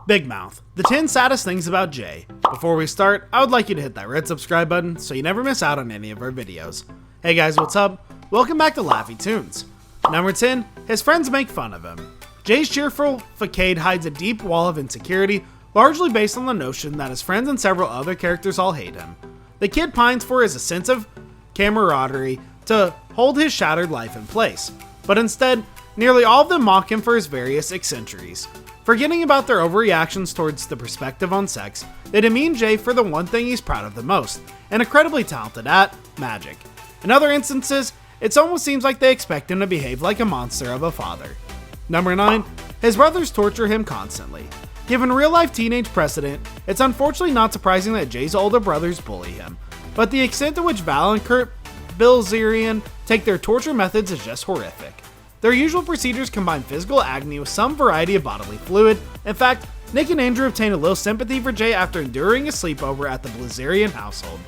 Big Mouth, the 10 saddest things about Jay. Before we start, I would like you to hit that red subscribe button so you never miss out on any of our videos. Hey guys, what's up? Welcome back to Laffy Tunes. Number 10, his friends make fun of him. Jay's cheerful facade hides a deep wall of insecurity, largely based on the notion that his friends and several other characters all hate him. The kid pines for is a sense of camaraderie to hold his shattered life in place, but instead, nearly all of them mock him for his various eccentricities. Forgetting about their overreactions towards the perspective on sex, they demean Jay for the one thing he's proud of the most, and incredibly talented at, magic. In other instances, it almost seems like they expect him to behave like a monster of a father. Number 9, his brothers torture him constantly. Given real-life teenage precedent, it's unfortunately not surprising that Jay's older brothers bully him, but the extent to which Val and Kurt Bilzerian take their torture methods is just horrific. Their usual procedures combine physical agony with some variety of bodily fluid. In fact, Nick and Andrew obtain a little sympathy for Jay after enduring a sleepover at the Bilzerian household.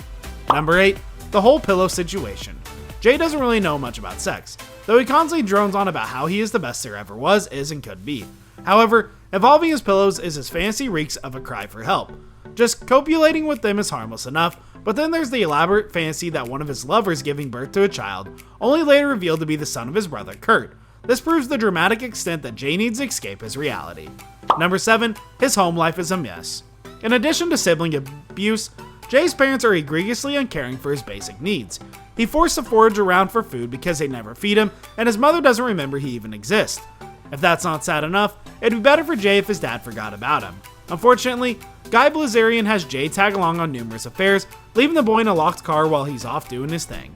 Number 8, the whole pillow situation. Jay doesn't really know much about sex, though he constantly drones on about how he is the best there ever was, is, and could be. However, involving his pillows is his fantasy reeks of a cry for help. Just copulating with them is harmless enough, but then there's the elaborate fantasy that one of his lovers giving birth to a child, only later revealed to be the son of his brother Kurt. This proves the dramatic extent that Jay needs to escape his reality. Number 7, his home life is a mess. In addition to sibling abuse, Jay's parents are egregiously uncaring for his basic needs. He forced to forage around for food because they never feed him, and his mother doesn't remember he even exists. If that's not sad enough, it'd be better for Jay if his dad forgot about him. Unfortunately, Guy Bilzerian has Jay tag along on numerous affairs, leaving the boy in a locked car while he's off doing his thing.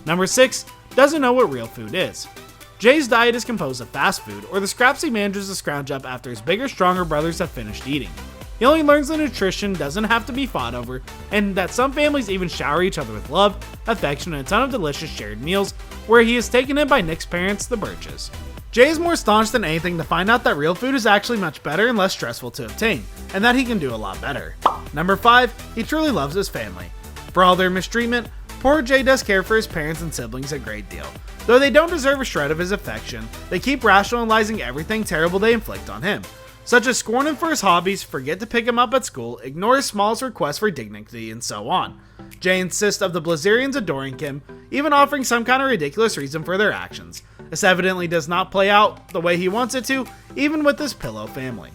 Number 6, doesn't know what real food is. Jay's diet is composed of fast food, or the scraps he manages to scrounge up after his bigger, stronger brothers have finished eating. He only learns that nutrition doesn't have to be fought over, and that some families even shower each other with love, affection, and a ton of delicious shared meals, where he is taken in by Nick's parents, the Birches. Jay is more staunch than anything to find out that real food is actually much better and less stressful to obtain, and that he can do a lot better. Number 5, he truly loves his family. For all their mistreatment, poor Jay does care for his parents and siblings a great deal. Though they don't deserve a shred of his affection, they keep rationalizing everything terrible they inflict on him, such as scorn him for his hobbies, forget to pick him up at school, ignore his smallest requests for dignity, and so on. Jay insists of the Bilzerians adoring him, even offering some kind of ridiculous reason for their actions. This evidently does not play out the way he wants it to, even with his pillow family.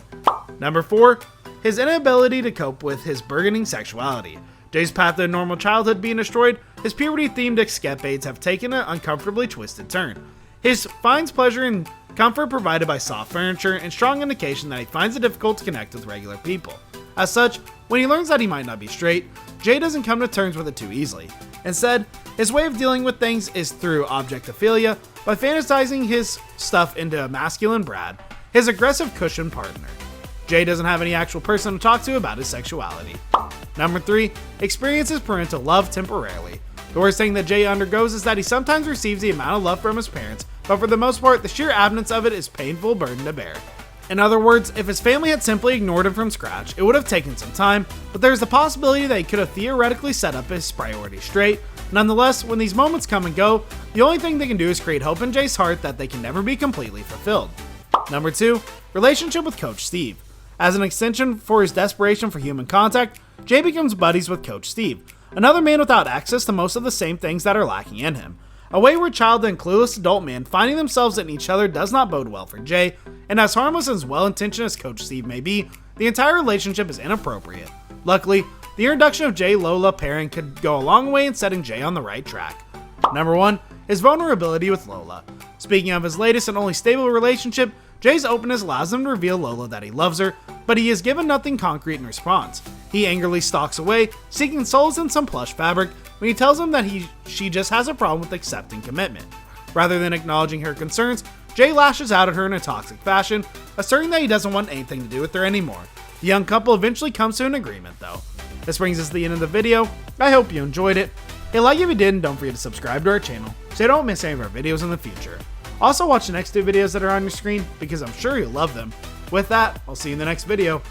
Number 4, his inability to cope with his burgeoning sexuality. Jay's path to a normal childhood being destroyed, his puberty-themed escapades have taken an uncomfortably twisted turn. He finds pleasure in comfort provided by soft furniture and strong indication that he finds it difficult to connect with regular people. As such, when he learns that he might not be straight, Jay doesn't come to terms with it too easily. Instead, his way of dealing with things is through objectophilia, by fantasizing his stuff into a masculine Brad, his aggressive cushion partner. Jay doesn't have any actual person to talk to about his sexuality. Number 3, experiences parental love temporarily. The worst thing that Jay undergoes is that he sometimes receives the amount of love from his parents, but for the most part, the sheer absence of it is a painful burden to bear. In other words, if his family had simply ignored him from scratch, it would have taken some time, but there's the possibility that he could have theoretically set up his priorities straight. Nonetheless, when these moments come and go, the only thing they can do is create hope in Jay's heart that they can never be completely fulfilled. Number 2, relationship with Coach Steve. As an extension for his desperation for human contact, Jay becomes buddies with Coach Steve, another man without access to most of the same things that are lacking in him. A wayward child and clueless adult man finding themselves in each other does not bode well for Jay, and as harmless and as well-intentioned as Coach Steve may be, the entire relationship is inappropriate. Luckily, the introduction of Jay-Lola pairing could go a long way in setting Jay on the right track. Number 1, his vulnerability with Lola. Speaking of his latest and only stable relationship, Jay's openness allows him to reveal Lola that he loves her, but he is given nothing concrete in response. He angrily stalks away, seeking solace in some plush fabric, when he tells him that she just has a problem with accepting commitment. Rather than acknowledging her concerns, Jay lashes out at her in a toxic fashion, asserting that he doesn't want anything to do with her anymore. The young couple eventually comes to an agreement though. This brings us to the end of the video. I hope you enjoyed it. Hit like if you did, and don't forget to subscribe to our channel so you don't miss any of our videos in the future. Also watch the next 2 videos that are on your screen because I'm sure you'll love them. With that, I'll see you in the next video.